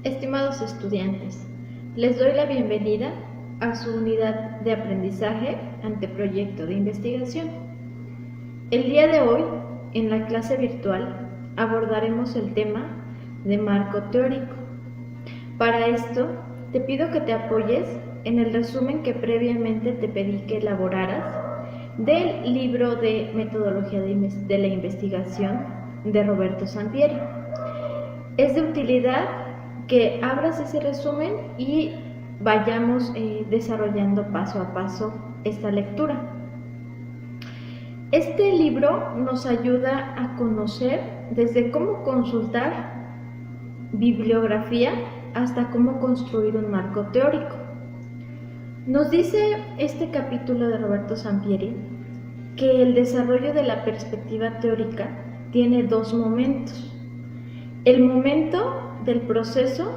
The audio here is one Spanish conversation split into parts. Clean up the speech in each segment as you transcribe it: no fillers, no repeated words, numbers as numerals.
Estimados estudiantes, les doy la bienvenida a su unidad de aprendizaje anteproyecto de investigación. El día de hoy, en la clase virtual, abordaremos el tema de marco teórico. Para esto, te pido que te apoyes en el resumen que previamente te pedí que elaboraras del libro de Metodología de la Investigación de Roberto Sampieri. Es de utilidad que abras ese resumen y vayamos desarrollando paso a paso esta lectura. Este libro nos ayuda a conocer desde cómo consultar bibliografía hasta cómo construir un marco teórico. Nos dice este capítulo de Roberto Sampieri que el desarrollo de la perspectiva teórica tiene dos momentos: el momento del proceso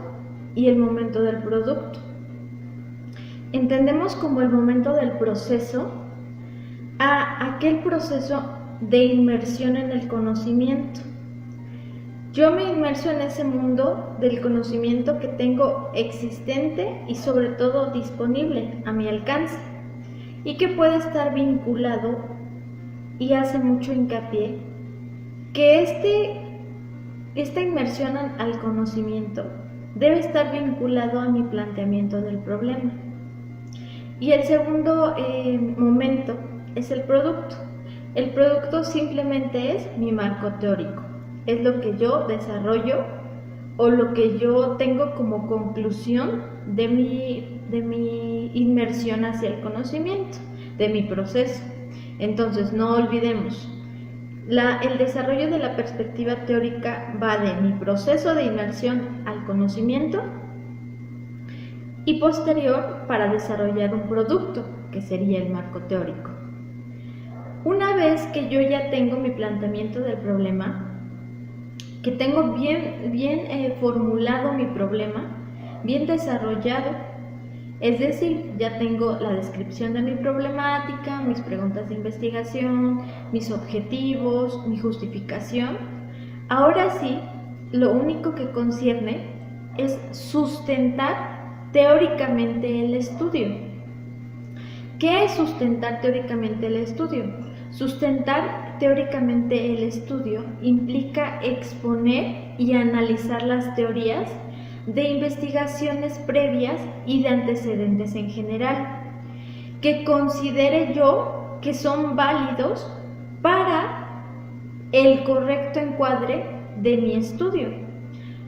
y el momento del producto. Entendemos como el momento del proceso a aquel proceso de inmersión en el conocimiento. Yo me inmerso en ese mundo del conocimiento que tengo existente y sobre todo disponible a mi alcance y que puede estar vinculado, y hace mucho hincapié que esta inmersión al conocimiento debe estar vinculado a mi planteamiento del problema. Y el segundo momento es el producto. El producto simplemente es mi marco teórico. Es lo que yo desarrollo o lo que yo tengo como conclusión de mi inmersión hacia el conocimiento, de mi proceso. Entonces, no olvidemos, el desarrollo de la perspectiva teórica va de mi proceso de inmersión al conocimiento y posterior para desarrollar un producto, que sería el marco teórico. Una vez que yo ya tengo mi planteamiento del problema, que tengo bien formulado mi problema, bien desarrollado, es decir, ya tengo la descripción de mi problemática, mis preguntas de investigación, mis objetivos, mi justificación. Ahora sí, lo único que concierne es sustentar teóricamente el estudio. ¿Qué es sustentar teóricamente el estudio? Sustentar teóricamente el estudio implica exponer y analizar las teorías de investigaciones previas y de antecedentes en general, que considere yo que son válidos para el correcto encuadre de mi estudio.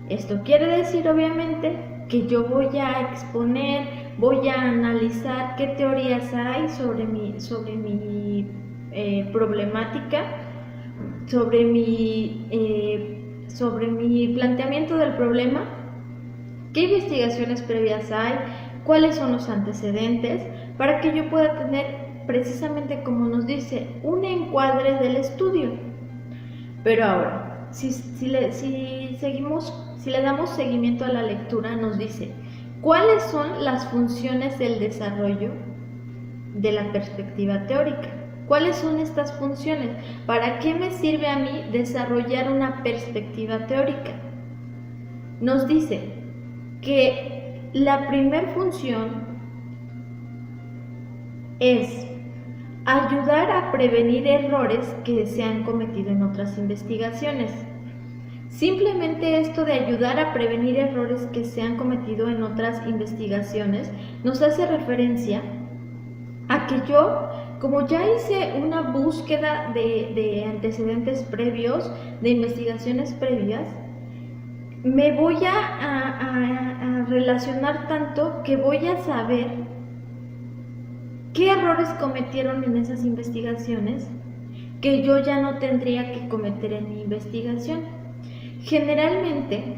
Esto quiere decir, obviamente, que yo voy a exponer, voy a analizar qué teorías hay sobre mi problemática, sobre mi planteamiento del problema, qué investigaciones previas hay, cuáles son los antecedentes, para que yo pueda tener, precisamente como nos dice, un encuadre del estudio. Pero ahora, si le damos seguimiento a la lectura, nos dice cuáles son las funciones del desarrollo de la perspectiva teórica. ¿Cuáles son estas funciones? ¿Para qué me sirve a mí desarrollar una perspectiva teórica? Nos dice que la primera función es ayudar a prevenir errores que se han cometido en otras investigaciones. Simplemente esto de ayudar a prevenir errores que se han cometido en otras investigaciones nos hace referencia a que yo, como ya hice una búsqueda de antecedentes previos, de investigaciones previas, me voy a relacionar tanto que voy a saber qué errores cometieron en esas investigaciones que yo ya no tendría que cometer en mi investigación. Generalmente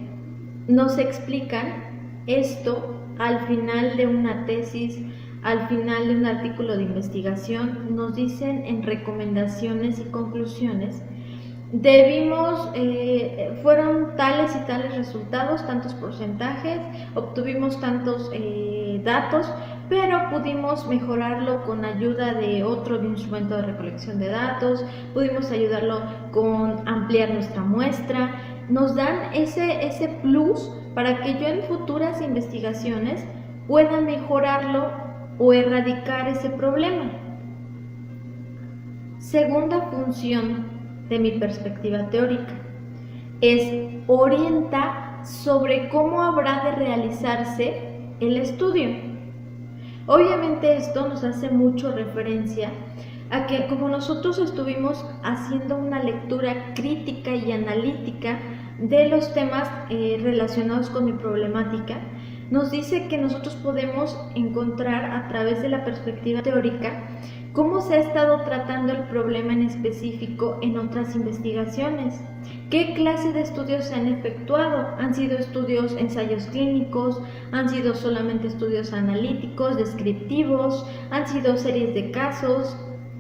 nos explican esto al final de una tesis, al final de un artículo de investigación, nos dicen en recomendaciones y conclusiones: fueron tales y tales resultados, tantos porcentajes, obtuvimos tantos datos, pero pudimos mejorarlo con ayuda de otro instrumento de recolección de datos, pudimos ayudarlo con ampliar nuestra muestra. Nos dan ese plus para que yo en futuras investigaciones pueda mejorarlo o erradicar ese problema. Segunda función de mi perspectiva teórica es orientar sobre cómo habrá de realizarse el estudio. Obviamente esto nos hace mucho referencia a que como nosotros estuvimos haciendo una lectura crítica y analítica de los temas relacionados con mi problemática, nos dice que nosotros podemos encontrar a través de la perspectiva teórica cómo se ha estado tratando el problema en específico en otras investigaciones. ¿Qué clase de estudios se han efectuado? ¿Han sido estudios, ensayos clínicos? ¿Han sido solamente estudios analíticos, descriptivos? ¿Han sido series de casos?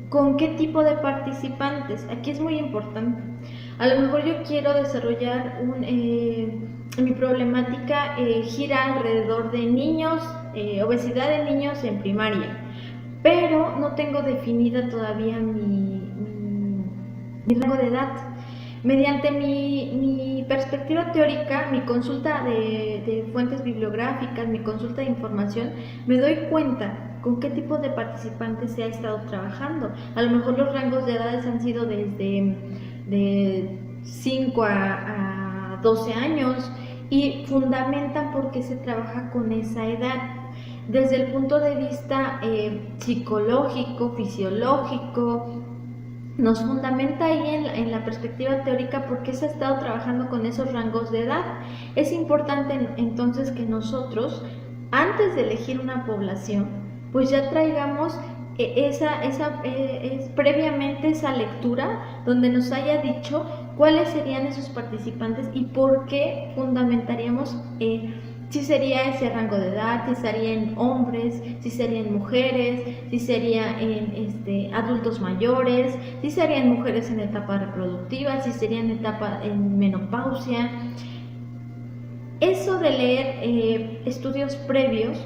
¿Con qué tipo de participantes? Aquí es muy importante. A lo mejor yo quiero desarrollar mi problemática gira alrededor de niños, obesidad de niños en primaria, pero no tengo definida todavía mi rango de edad. Mediante mi perspectiva teórica, mi consulta de fuentes bibliográficas, mi consulta de información, me doy cuenta con qué tipo de participantes se ha estado trabajando. A lo mejor los rangos de edades han sido desde de 5 a 12 años y fundamentan por qué se trabaja con esa edad. Desde el punto de vista psicológico, fisiológico, nos fundamenta ahí en la perspectiva teórica por qué se ha estado trabajando con esos rangos de edad. Es importante entonces que nosotros, antes de elegir una población, pues ya traigamos previamente esa lectura donde nos haya dicho cuáles serían esos participantes y por qué fundamentaríamos si sería ese rango de edad, si sería en hombres, si sería en mujeres, si sería en adultos mayores, si serían mujeres en etapa reproductiva, si sería en menopausia. Eso de leer estudios previos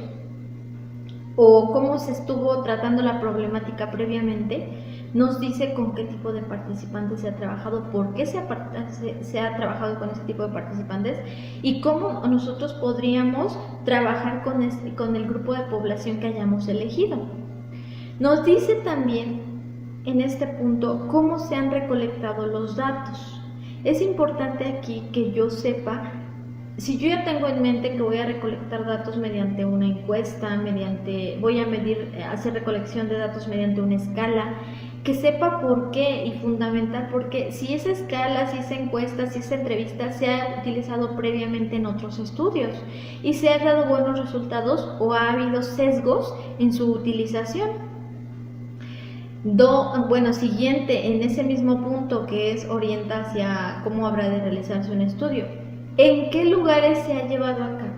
o cómo se estuvo tratando la problemática previamente, nos dice con qué tipo de participantes se ha trabajado, por qué se ha trabajado con ese tipo de participantes y cómo nosotros podríamos trabajar con el grupo de población que hayamos elegido. Nos dice también en este punto cómo se han recolectado los datos. Es importante aquí que yo sepa, si yo ya tengo en mente que voy a recolectar datos mediante una encuesta, voy a hacer recolección de datos mediante una escala, que sepa por qué y fundamentar por qué, si esa escala, si esa encuesta, si esa entrevista se ha utilizado previamente en otros estudios y se han dado buenos resultados o ha habido sesgos en su utilización. Siguiente, en ese mismo punto que es orienta hacia cómo habrá de realizarse un estudio. ¿En qué lugares se ha llevado a cabo?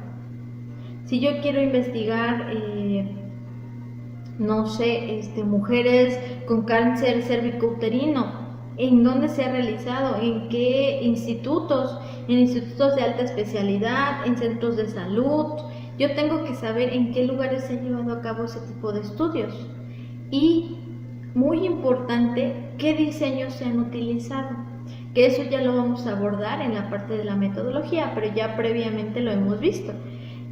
Si yo quiero investigar, mujeres con cáncer cervicouterino, ¿en dónde se ha realizado? ¿En qué institutos? En institutos de alta especialidad, en centros de salud. Yo tengo que saber en qué lugares se ha llevado a cabo ese tipo de estudios. Y, muy importante, ¿qué diseños se han utilizado? Que eso ya lo vamos a abordar en la parte de la metodología, pero ya previamente lo hemos visto.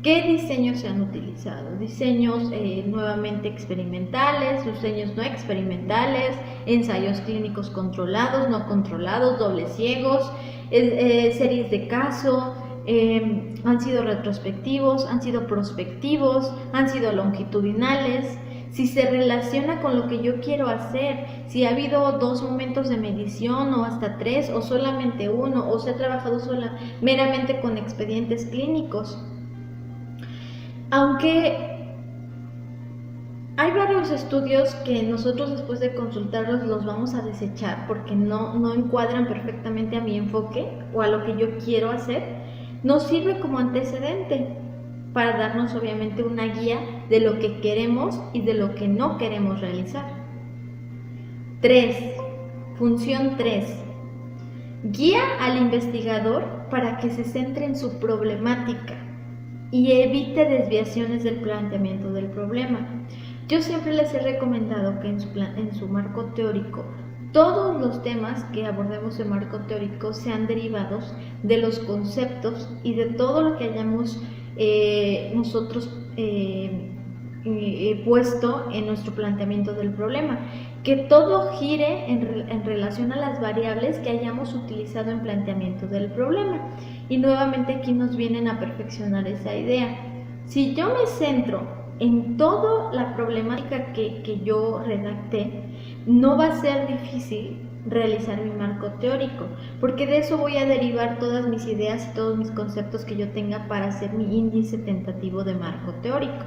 ¿Qué diseños se han utilizado? Diseños nuevamente experimentales, diseños no experimentales, ensayos clínicos controlados, no controlados, dobles ciegos, series de caso, han sido retrospectivos, han sido prospectivos, han sido longitudinales. Si se relaciona con lo que yo quiero hacer, si ha habido 2 momentos de medición o hasta 3 o solamente 1 o se ha trabajado meramente con expedientes clínicos. Aunque hay varios estudios que nosotros después de consultarlos los vamos a desechar porque no encuadran perfectamente a mi enfoque o a lo que yo quiero hacer, nos sirve como antecedente para darnos obviamente una guía de lo que queremos y de lo que no queremos realizar. 3. Función 3. Guía al investigador para que se centre en su problemática y evite desviaciones del planteamiento del problema. Yo siempre les he recomendado que en su marco teórico todos los temas que abordemos en marco teórico sean derivados de los conceptos y de todo lo que hayamos nosotros puesto en nuestro planteamiento del problema, que todo gire en relación a las variables que hayamos utilizado en planteamiento del problema. Y nuevamente aquí nos vienen a perfeccionar esa idea. Si yo me centro en toda la problemática que yo redacté, no va a ser difícil realizar mi marco teórico, porque de eso voy a derivar todas mis ideas y todos mis conceptos que yo tenga para hacer mi índice tentativo de marco teórico.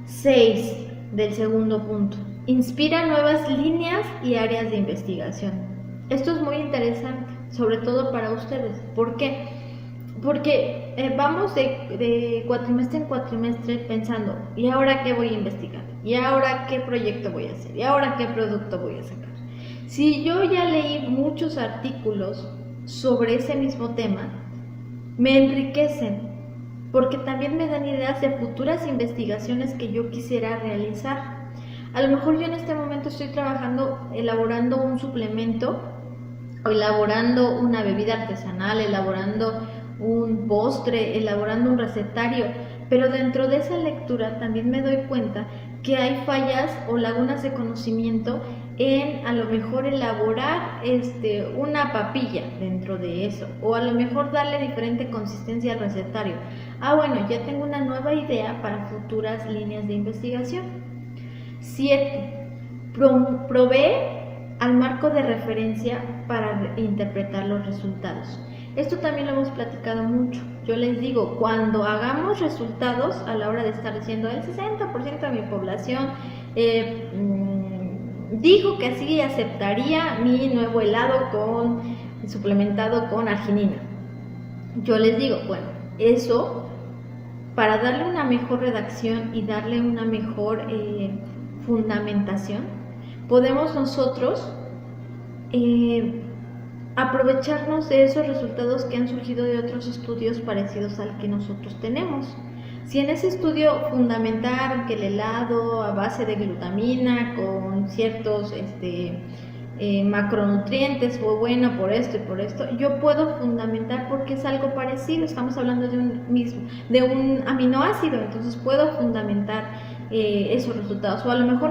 6 del segundo punto. Inspira nuevas líneas y áreas de investigación. Esto es muy interesante, sobre todo para ustedes. ¿Por qué? Porque vamos de cuatrimestre en cuatrimestre pensando, ¿y ahora qué voy a investigar? ¿Y ahora qué proyecto voy a hacer? ¿Y ahora qué producto voy a sacar? Si yo ya leí muchos artículos sobre ese mismo tema, me enriquecen, porque también me dan ideas de futuras investigaciones que yo quisiera realizar. A lo mejor yo en este momento estoy trabajando, elaborando un suplemento, o elaborando una bebida artesanal, elaborando un postre, elaborando un recetario, pero dentro de esa lectura también me doy cuenta que hay fallas o lagunas de conocimiento en a lo mejor elaborar una papilla dentro de eso, o a lo mejor darle diferente consistencia al recetario. Bueno, ya tengo una nueva idea para futuras líneas de investigación. 7. Provee al marco de referencia para interpretar los resultados. Esto también lo hemos platicado mucho. Yo les digo, cuando hagamos resultados, a la hora de estar diciendo el 60% de mi población dijo que así aceptaría mi nuevo helado suplementado con arginina. Yo les digo, bueno, eso, para darle una mejor redacción y darle una mejor fundamentación, podemos nosotros aprovecharnos de esos resultados que han surgido de otros estudios parecidos al que nosotros tenemos. Si en ese estudio fundamentaron que el helado a base de glutamina con ciertos macronutrientes fue bueno por esto y por esto, yo puedo fundamentar porque es algo parecido, estamos hablando de un aminoácido, entonces puedo fundamentar esos resultados. O a lo mejor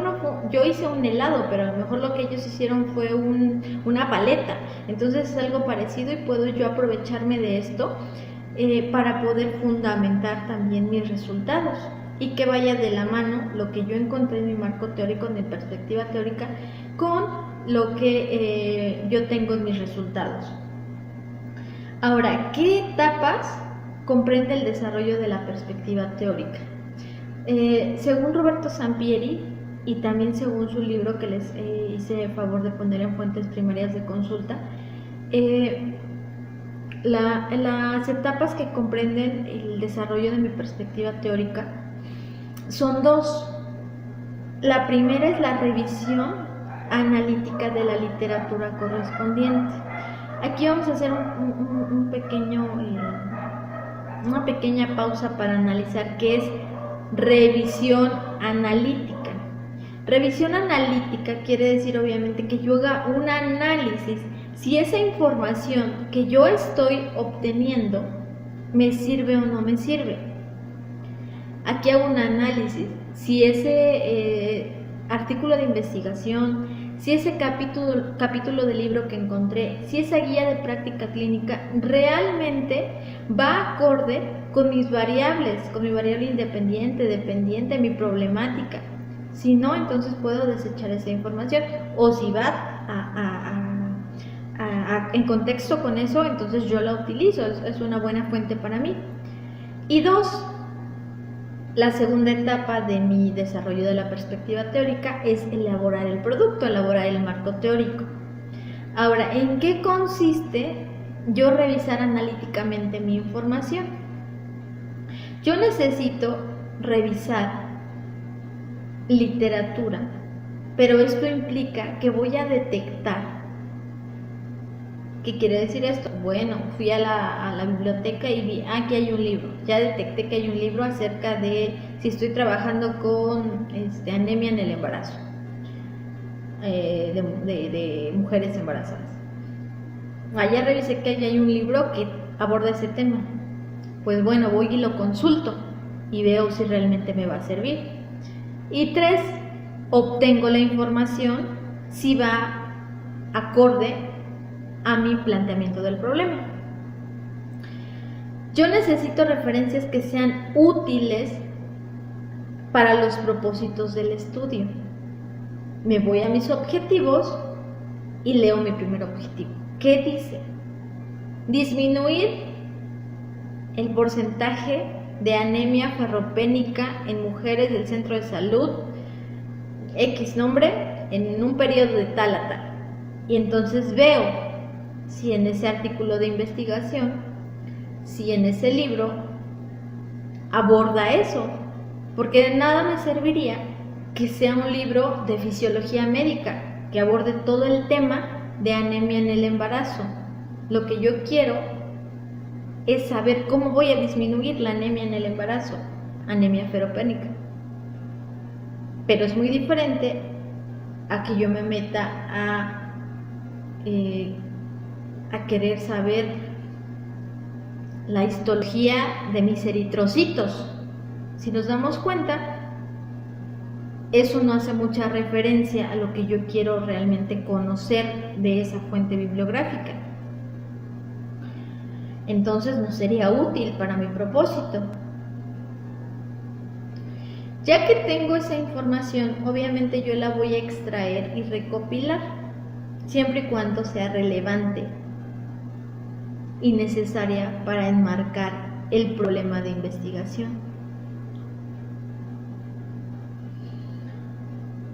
yo hice un helado, pero a lo mejor lo que ellos hicieron fue una paleta, entonces es algo parecido y puedo yo aprovecharme de esto para poder fundamentar también mis resultados y que vaya de la mano lo que yo encontré en mi marco teórico, en mi perspectiva teórica, con lo que yo tengo en mis resultados. Ahora, ¿qué etapas comprende el desarrollo de la perspectiva teórica? Según Roberto Sampieri, y también según su libro que les hice el favor de poner en fuentes primarias de consulta, las etapas que comprenden el desarrollo de mi perspectiva teórica son 2. La primera es la revisión analítica de la literatura correspondiente. Aquí vamos a hacer una pequeña pausa para analizar qué es revisión analítica. Revisión analítica quiere decir obviamente que yo haga un análisis si esa información que yo estoy obteniendo me sirve o no me sirve. Aquí hago un análisis si ese artículo de investigación, si ese capítulo de libro que encontré, si esa guía de práctica clínica realmente va acorde con mis variables, con mi variable independiente, dependiente, mi problemática. Si no, entonces puedo desechar esa información, o si va en contexto con eso, entonces yo la utilizo, es una buena fuente para mí. Y 2, la segunda etapa de mi desarrollo de la perspectiva teórica es elaborar el producto, elaborar el marco teórico. Ahora, ¿en qué consiste yo revisar analíticamente mi información? Yo necesito revisar literatura, pero esto implica que voy a detectar. ¿Qué quiere decir esto? Bueno, fui a la biblioteca y vi, aquí hay un libro. Ya detecté que hay un libro acerca de si estoy trabajando con anemia en el embarazo. de mujeres embarazadas. Allá revisé que hay un libro que aborda ese tema. Pues bueno, voy y lo consulto y veo si realmente me va a servir. Y 3, obtengo la información si va acorde a mi planteamiento del problema. Yo necesito referencias que sean útiles para los propósitos del estudio. Me voy a mis objetivos y leo mi primer objetivo. ¿Qué dice? Disminuir el porcentaje de anemia ferropénica en mujeres del centro de salud X nombre en un periodo de tal a tal. Y entonces veo si en ese artículo de investigación, si en ese libro aborda eso, porque de nada me serviría que sea un libro de fisiología médica que aborde todo el tema de anemia en el embarazo. Lo que yo quiero es saber cómo voy a disminuir la anemia en el embarazo, anemia ferropénica. Pero es muy diferente a que yo me meta a querer saber la histología de mis eritrocitos. Si nos damos cuenta, eso no hace mucha referencia a lo que yo quiero realmente conocer de esa fuente bibliográfica. Entonces no sería útil para mi propósito. Ya que tengo esa información, obviamente yo la voy a extraer y recopilar, siempre y cuando sea relevante y necesaria para enmarcar el problema de investigación.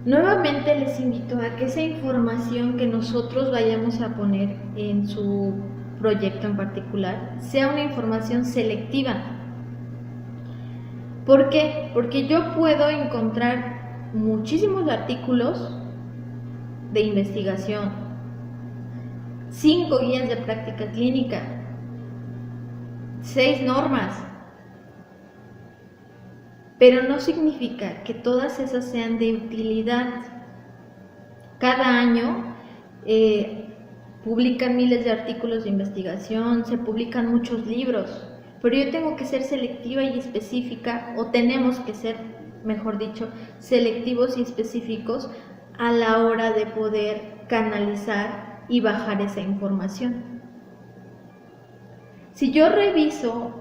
Nuevamente les invito a que esa información que nosotros vayamos a poner en su proyecto en particular sea una información selectiva. ¿Por qué? Porque yo puedo encontrar muchísimos artículos de investigación, 5 guías de práctica clínica, 6 normas, pero no significa que todas esas sean de utilidad. Cada año publican miles de artículos de investigación, se publican muchos libros, pero yo tengo que ser selectiva y específica, o tenemos que ser, mejor dicho, selectivos y específicos a la hora de poder canalizar y bajar esa información. Si yo reviso,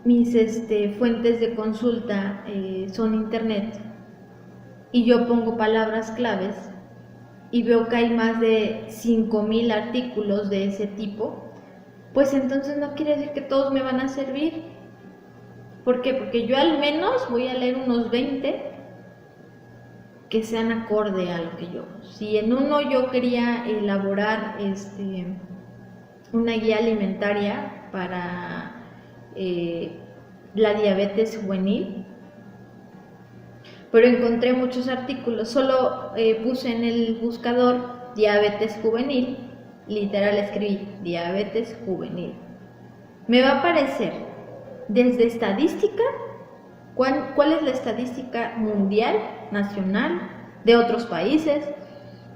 mis fuentes de consulta son internet y yo pongo palabras claves y veo que hay más de 5,000 artículos de ese tipo, pues entonces no quiere decir que todos me van a servir. ¿Por qué? Porque yo al menos voy a leer unos 20 que sean acorde a lo que yo. Si en uno yo quería elaborar una guía alimentaria para la diabetes juvenil, pero encontré muchos artículos, solo puse en el buscador diabetes juvenil, literal escribí diabetes juvenil, me va a aparecer desde estadística, cuál es la estadística mundial, nacional, de otros países.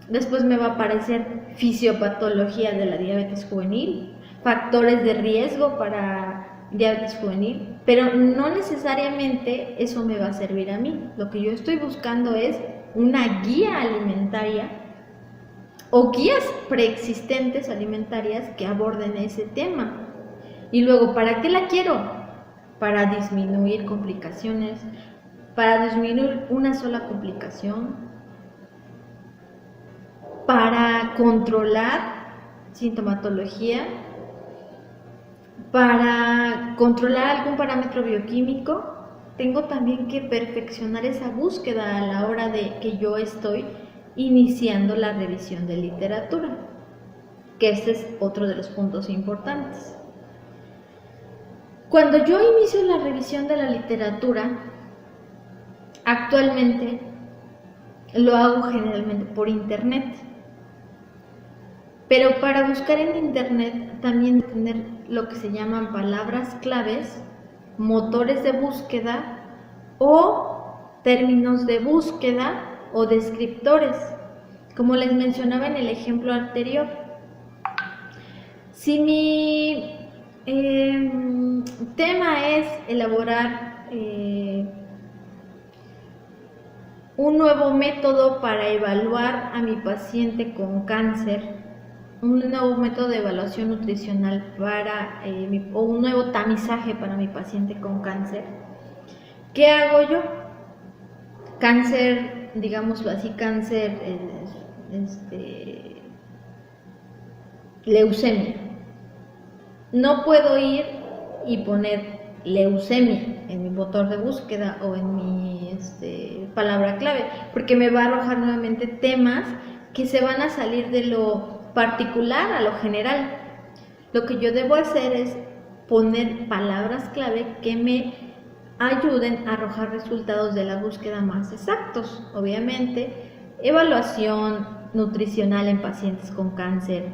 Después me va a aparecer fisiopatología de la diabetes juvenil, factores de riesgo para diabetes juvenil, pero no necesariamente eso me va a servir a mí. Lo que yo estoy buscando es una guía alimentaria o guías preexistentes alimentarias que aborden ese tema. Y luego, ¿para qué la quiero? Para disminuir complicaciones, para disminuir una sola complicación, para controlar sintomatología, para controlar algún parámetro bioquímico. Tengo también que perfeccionar esa búsqueda a la hora de que yo estoy iniciando la revisión de literatura, que este es otro de los puntos importantes. Cuando yo inicio la revisión de la literatura, actualmente lo hago generalmente por internet. Pero para buscar en internet también tener lo que se llaman palabras claves, motores de búsqueda o términos de búsqueda o descriptores, como les mencionaba en el ejemplo anterior. Si mi tema es elaborar un nuevo método para evaluar a mi paciente con cáncer, un nuevo método de evaluación nutricional o un nuevo tamizaje para mi paciente con cáncer, ¿qué hago yo? Cáncer, digámoslo así, cáncer, leucemia. No puedo ir y poner leucemia en mi motor de búsqueda o en mi palabra clave, porque me va a arrojar nuevamente temas que se van a salir de lo particular a lo general. Lo que yo debo hacer es poner palabras clave que me ayuden a arrojar resultados de la búsqueda más exactos. Obviamente, evaluación nutricional en pacientes con cáncer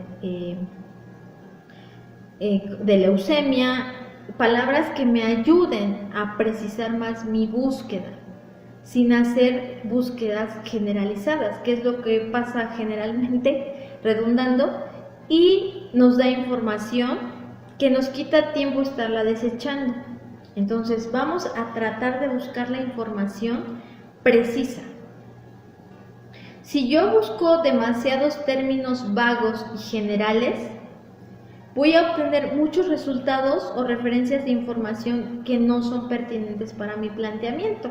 de leucemia, palabras que me ayuden a precisar más mi búsqueda, sin hacer búsquedas generalizadas, que es lo que pasa generalmente, redundando, y nos da información que nos quita tiempo estarla desechando. Entonces vamos a tratar de buscar la información precisa. Si yo busco demasiados términos vagos y generales, voy a obtener muchos resultados o referencias de información que no son pertinentes para mi planteamiento.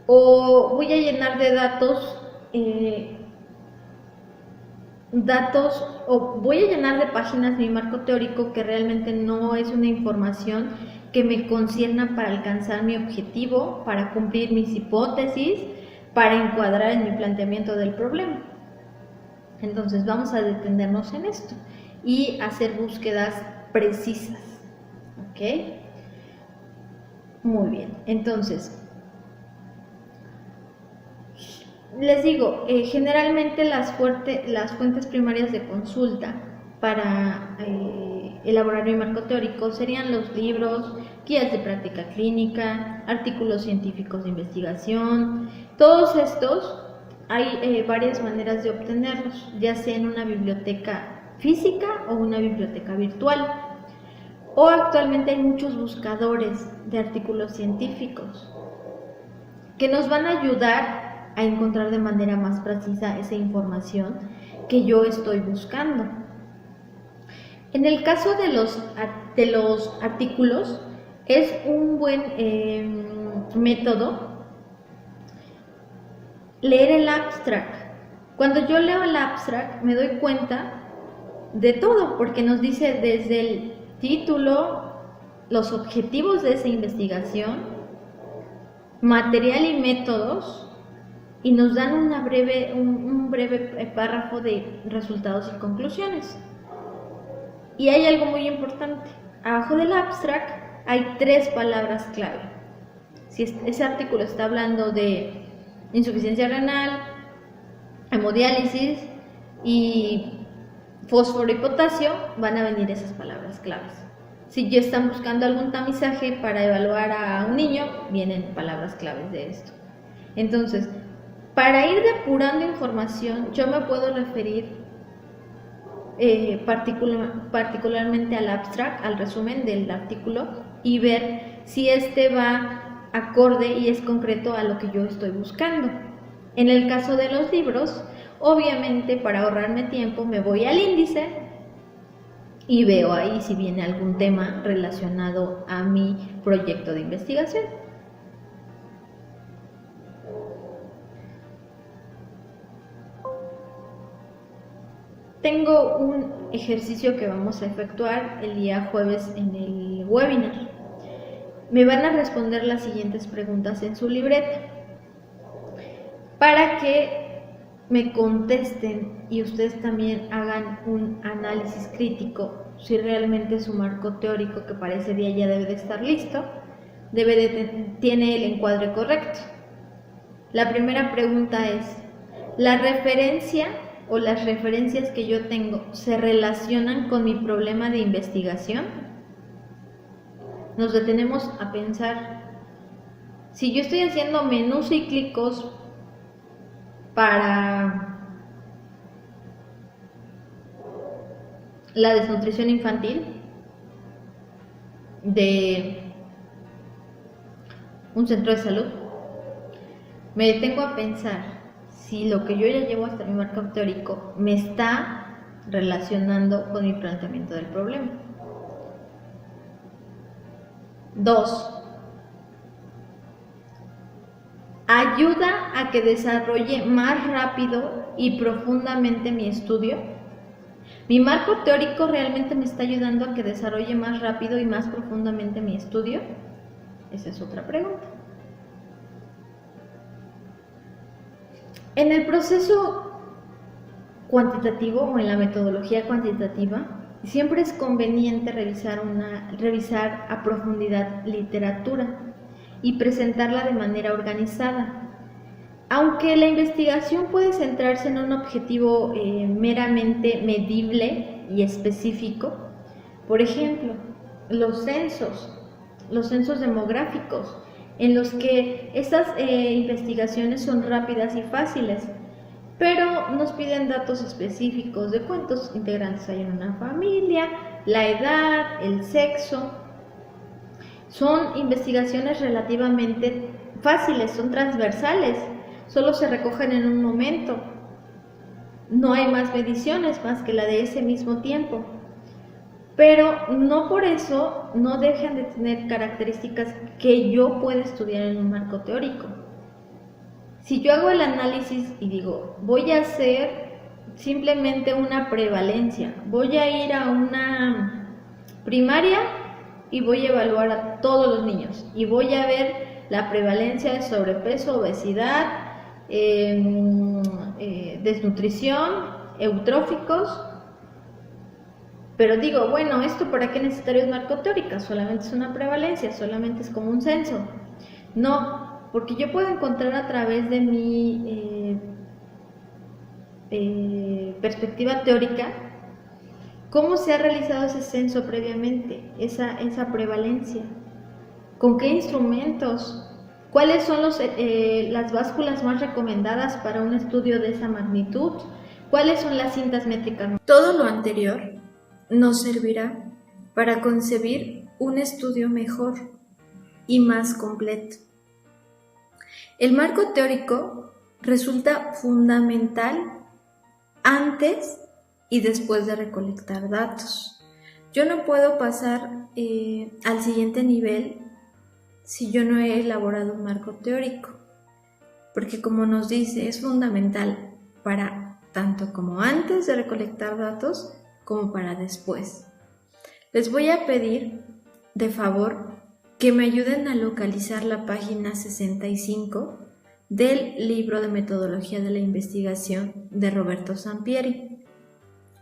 O voy a llenar de o voy a llenar de páginas mi marco teórico que realmente no es una información que me concierna para alcanzar mi objetivo, para cumplir mis hipótesis, para encuadrar en mi planteamiento del problema. Entonces vamos a detenernos en esto y hacer búsquedas precisas, ¿ok? Muy bien, entonces les digo, generalmente las fuentes primarias de consulta para elaborar mi marco teórico serían los libros, guías de práctica clínica, artículos científicos de investigación. Todos estos hay varias maneras de obtenerlos, ya sea en una biblioteca física o una biblioteca virtual. O actualmente hay muchos buscadores de artículos científicos que nos van a ayudar a encontrar de manera más precisa esa información que yo estoy buscando. En el caso de los artículos, es un buen método leer el abstract. Cuando yo leo el abstract me doy cuenta de todo, porque nos dice desde el título, los objetivos de esa investigación, material y métodos, y nos dan un breve párrafo de resultados y conclusiones. Y hay algo muy importante. Abajo del abstract hay 3 palabras clave. Si ese artículo está hablando de insuficiencia renal, hemodiálisis y fósforo y potasio, van a venir esas palabras claves. Si ya están buscando algún tamizaje para evaluar a un niño, vienen palabras claves de esto. Entonces, para ir depurando información, yo me puedo referir particularmente al abstract, al resumen del artículo, y ver si este va acorde y es concreto a lo que yo estoy buscando. En el caso de los libros, obviamente para ahorrarme tiempo me voy al índice y veo ahí si viene algún tema relacionado a mi proyecto de investigación. Tengo un ejercicio que vamos a efectuar el día jueves en el webinar. Me van a responder las siguientes preguntas en su libreta para que me contesten y ustedes también hagan un análisis crítico si realmente su marco teórico, que para ese día ya debe de estar listo, tiene el encuadre correcto. La primera pregunta es: ¿la referencia o las referencias que yo tengo se relacionan con mi problema de investigación? Nos detenemos a pensar Si yo estoy haciendo menús cíclicos para la desnutrición infantil de un centro de salud, me detengo a pensar si lo que yo ya llevo hasta mi marco teórico me está relacionando con mi planteamiento del problema. 2. Ayuda a que desarrolle más rápido y profundamente mi estudio. ¿Mi marco teórico realmente me está ayudando a que desarrolle más rápido y más profundamente mi estudio? Esa es otra pregunta. En el proceso cuantitativo o en la metodología cuantitativa, siempre es conveniente revisar a profundidad literatura y presentarla de manera organizada. Aunque la investigación puede centrarse en un objetivo meramente medible y específico, por ejemplo, los censos demográficos, en los que estas investigaciones son rápidas y fáciles, pero nos piden datos específicos de cuántos integrantes hay en una familia, la edad, el sexo. Son investigaciones relativamente fáciles, son transversales, solo se recogen en un momento. No hay más mediciones más que la de ese mismo tiempo. Pero no por eso no dejan de tener características que yo pueda estudiar en un marco teórico. Si yo hago el análisis y digo, voy a hacer simplemente una prevalencia, voy a ir a una primaria y voy a evaluar a todos los niños y voy a ver la prevalencia de sobrepeso, obesidad, desnutrición, eutróficos. Pero digo, bueno, ¿esto para qué necesitaría un marco teórico? Solamente es una prevalencia, solamente es como un censo. No, porque yo puedo encontrar a través de mi perspectiva teórica cómo se ha realizado ese censo previamente, esa prevalencia, con qué instrumentos, cuáles son las básculas más recomendadas para un estudio de esa magnitud, cuáles son las cintas métricas. Todo lo anterior nos servirá para concebir un estudio mejor y más completo. El marco teórico resulta fundamental antes y después de recolectar datos. Yo no puedo pasar al siguiente nivel si yo no he elaborado un marco teórico, porque como nos dice, es fundamental para tanto como antes de recolectar datos como para después. Les voy a pedir, de favor, que me ayuden a localizar la página 65 del libro de metodología de la investigación de Roberto Sampieri.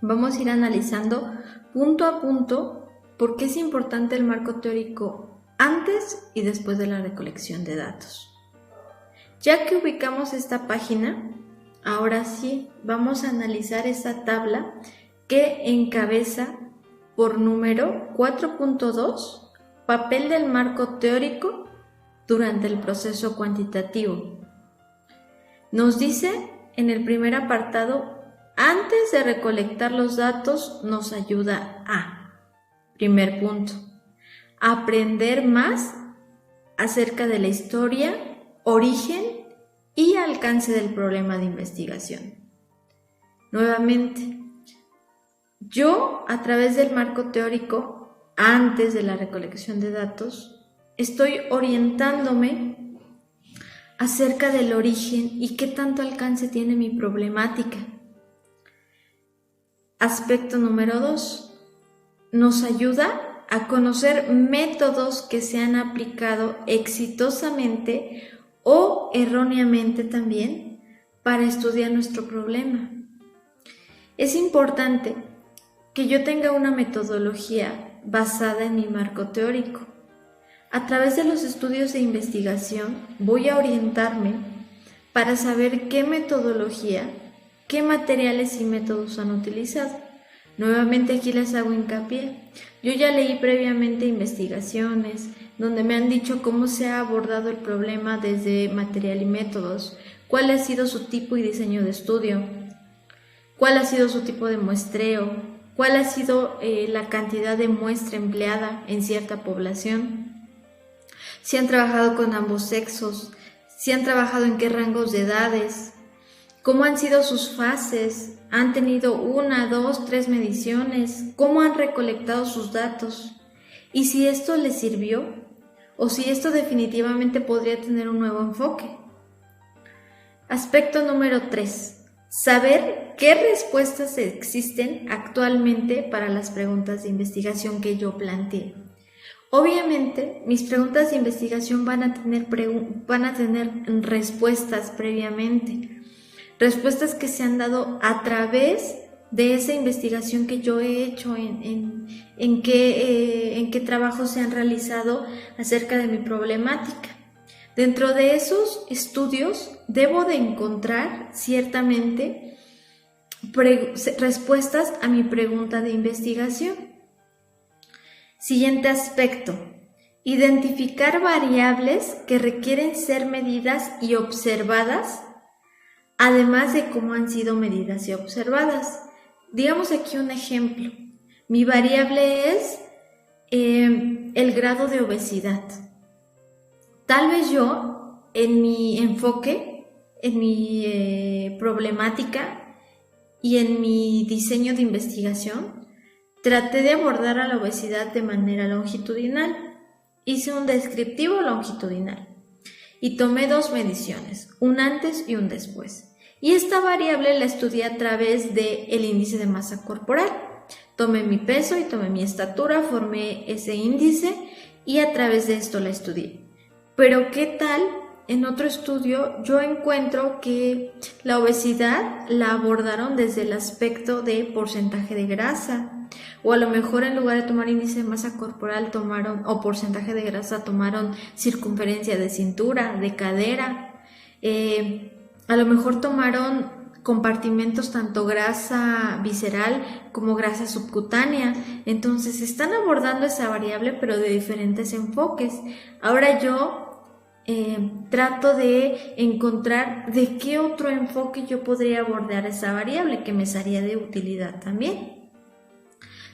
Vamos a ir analizando punto a punto por qué es importante el marco teórico antes y después de la recolección de datos. Ya que ubicamos esta página, ahora sí vamos a analizar esta tabla que encabeza por número 4.2, papel del marco teórico durante el proceso cuantitativo. Nos dice en el primer apartado, antes de recolectar los datos nos ayuda a, primer punto, aprender más acerca de la historia, origen y alcance del problema de investigación. Nuevamente, yo, a través del marco teórico, antes de la recolección de datos, estoy orientándome acerca del origen y qué tanto alcance tiene mi problemática. Aspecto número 2. Nos ayuda a conocer métodos que se han aplicado exitosamente o erróneamente también para estudiar nuestro problema. Es importante que yo tenga una metodología basada en mi marco teórico. A través de los estudios de investigación voy a orientarme para saber qué metodología, qué materiales y métodos han utilizado. Nuevamente aquí les hago hincapié. Yo ya leí previamente investigaciones, donde me han dicho cómo se ha abordado el problema desde material y métodos, cuál ha sido su tipo y diseño de estudio, cuál ha sido su tipo de muestreo, cuál ha sido la cantidad de muestra empleada en cierta población, si han trabajado con ambos sexos, si han trabajado en qué rangos de edades, cómo han sido sus fases, han tenido 1, 2, 3 mediciones, cómo han recolectado sus datos y si esto les sirvió o si esto definitivamente podría tener un nuevo enfoque. Aspecto número 3. Saber qué respuestas existen actualmente para las preguntas de investigación que yo planteé. Obviamente, mis preguntas de investigación van a tener respuestas previamente, respuestas que se han dado a través de esa investigación que yo he hecho, en qué trabajos se han realizado acerca de mi problemática. Dentro de esos estudios debo de encontrar ciertamente respuestas a mi pregunta de investigación. Siguiente aspecto, identificar variables que requieren ser medidas y observadas, además de cómo han sido medidas y observadas. Digamos aquí un ejemplo. Mi variable es el grado de obesidad. Tal vez yo, en mi enfoque, en mi problemática y en mi diseño de investigación, traté de abordar a la obesidad de manera longitudinal. Hice un descriptivo longitudinal y tomé 2 mediciones, un antes y un después. Y esta variable la estudié a través del índice de masa corporal. Tomé mi peso y tomé mi estatura, formé ese índice y a través de esto la estudié. Pero ¿qué tal? En otro estudio yo encuentro que la obesidad la abordaron desde el aspecto de porcentaje de grasa. O a lo mejor en lugar de tomar índice de masa corporal o porcentaje de grasa tomaron circunferencia de cintura, de cadera. A lo mejor tomaron compartimentos tanto grasa visceral como grasa subcutánea. Entonces están abordando esa variable pero de diferentes enfoques. Ahora yo trato de encontrar de qué otro enfoque yo podría abordar esa variable que me sería de utilidad también.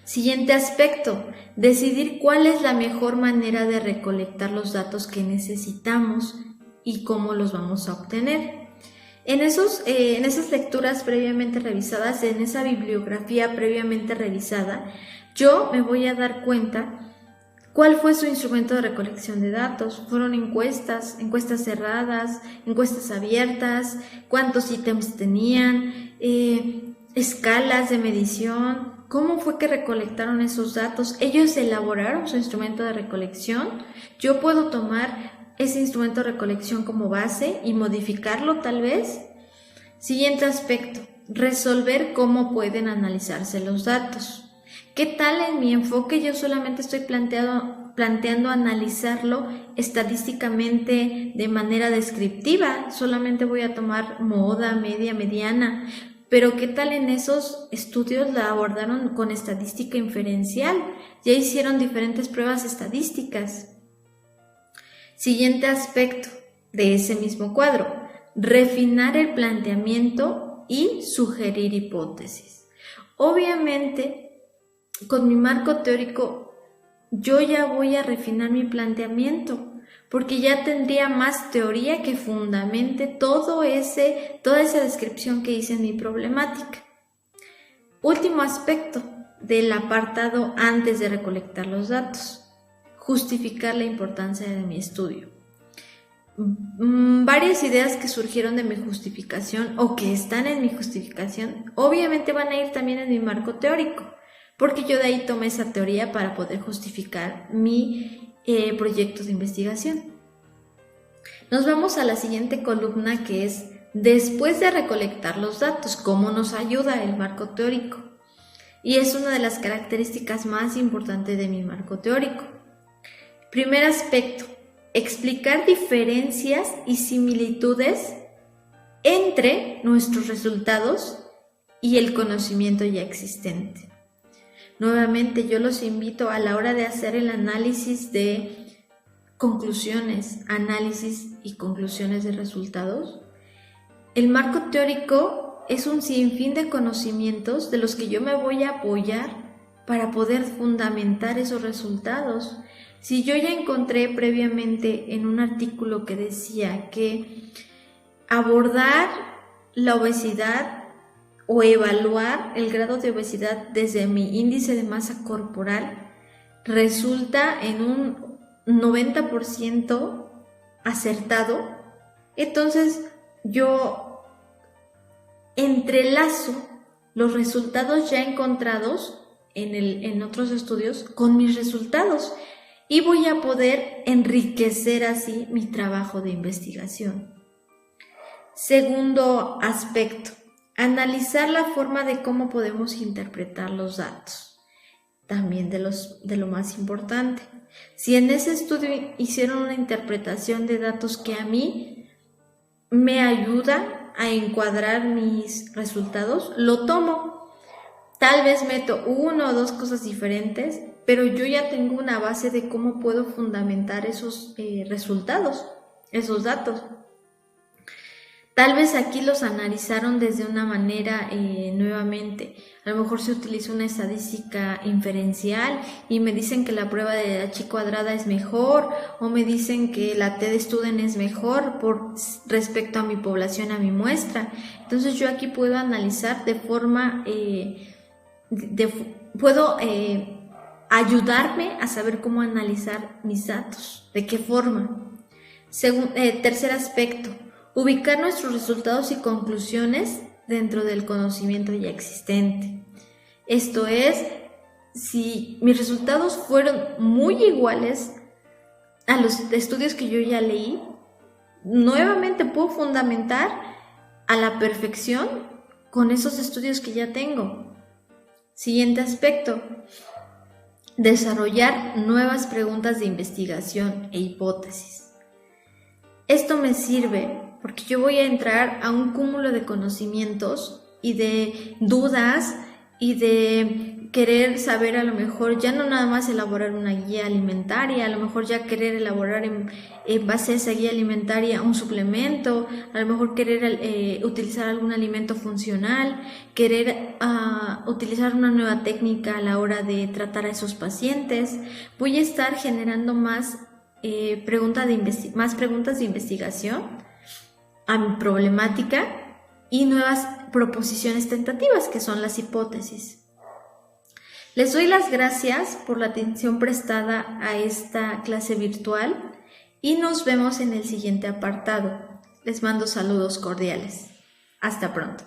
Siguiente aspecto, decidir cuál es la mejor manera de recolectar los datos que necesitamos y cómo los vamos a obtener. En esas lecturas previamente revisadas, en esa bibliografía previamente revisada, yo me voy a dar cuenta cuál fue su instrumento de recolección de datos. Fueron encuestas cerradas, encuestas abiertas, cuántos ítems tenían, escalas de medición. ¿Cómo fue que recolectaron esos datos? Ellos elaboraron su instrumento de recolección. Yo puedo tomar ese instrumento de recolección como base y modificarlo tal vez. Siguiente aspecto, resolver cómo pueden analizarse los datos. ¿Qué tal en mi enfoque? Yo solamente estoy planteando analizarlo estadísticamente de manera descriptiva. Solamente voy a tomar moda, media, mediana. Pero ¿qué tal en esos estudios la abordaron con estadística inferencial? Ya hicieron diferentes pruebas estadísticas. Siguiente aspecto de ese mismo cuadro, refinar el planteamiento y sugerir hipótesis. Obviamente, con mi marco teórico, yo ya voy a refinar mi planteamiento, porque ya tendría más teoría que fundamente toda esa descripción que hice en mi problemática. Último aspecto del apartado antes de recolectar los datos, justificar la importancia de mi estudio. Varias ideas que surgieron de mi justificación o que están en mi justificación, obviamente van a ir también en mi marco teórico, porque yo de ahí tomé esa teoría para poder justificar mi proyectos de investigación. Nos vamos a la siguiente columna, que es después de recolectar los datos, cómo nos ayuda el marco teórico. Y es una de las características más importantes de mi marco teórico. Primer aspecto, explicar diferencias y similitudes entre nuestros resultados y el conocimiento ya existente. Nuevamente, yo los invito a la hora de hacer el análisis de conclusiones, análisis y conclusiones de resultados. El marco teórico es un sinfín de conocimientos de los que yo me voy a apoyar para poder fundamentar esos resultados. Si yo ya encontré previamente en un artículo que decía que abordar la obesidad o evaluar el grado de obesidad desde mi índice de masa corporal resulta en un 90% acertado, entonces yo entrelazo los resultados ya encontrados en otros estudios con mis resultados y voy a poder enriquecer así mi trabajo de investigación. Segundo aspecto, analizar la forma de cómo podemos interpretar los datos. También de lo más importante. Si en ese estudio hicieron una interpretación de datos que a mí me ayuda a encuadrar mis resultados, lo tomo. Tal vez meto una o dos cosas diferentes, pero yo ya tengo una base de cómo puedo fundamentar esos resultados, esos datos. Tal vez aquí los analizaron desde una manera nuevamente. A lo mejor se utiliza una estadística inferencial y me dicen que la prueba de H cuadrada es mejor, o me dicen que la T de Student es mejor por respecto a mi población, a mi muestra. Entonces yo aquí puedo analizar de forma, puedo ayudarme a saber cómo analizar mis datos, de qué forma. Tercer aspecto. Ubicar nuestros resultados y conclusiones dentro del conocimiento ya existente. Esto es, si mis resultados fueron muy iguales a los estudios que yo ya leí, nuevamente puedo fundamentar a la perfección con esos estudios que ya tengo. Siguiente aspecto, desarrollar nuevas preguntas de investigación e hipótesis. Esto me sirve porque yo voy a entrar a un cúmulo de conocimientos y de dudas y de querer saber, a lo mejor ya no nada más elaborar una guía alimentaria, a lo mejor ya querer elaborar en base a esa guía alimentaria un suplemento, a lo mejor querer utilizar algún alimento funcional, querer utilizar una nueva técnica a la hora de tratar a esos pacientes. Voy a estar generando más preguntas de investigación a mi problemática y nuevas proposiciones tentativas, que son las hipótesis. Les doy las gracias por la atención prestada a esta clase virtual y nos vemos en el siguiente apartado. Les mando saludos cordiales. Hasta pronto.